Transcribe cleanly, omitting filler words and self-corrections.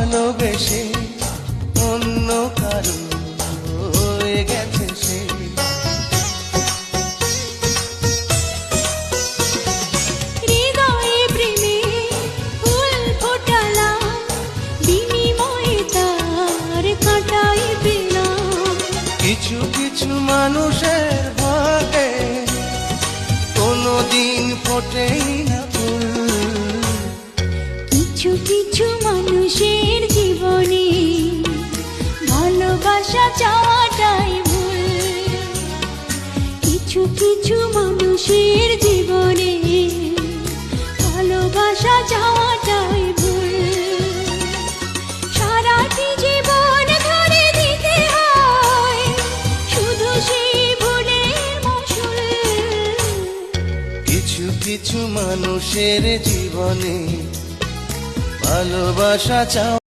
ভালোবেসে অন্য কারো হয়ে গেছে সে। হৃদয়ে প্রেমে ফুল ফোটালাম, বিনিময়ে তার কাঁটাই পেলাম। কিছু কিছু মানুষের ভাগে কোনোদিন ফোটেই না ফুল। কিছু কিছু মানুষের জীবনে ভালোবাসা চাওয়াটাই ভুল। কিছু কিছু মানুষের জীবনে ভালোবাসা চাওয়াটাই ভুল। সারাটি জীবন ধরে দিতে হয় শুধু সেই ভুলের মাসুল। কিছু কিছু মানুষের জীবনে ভালোবাসা চাও।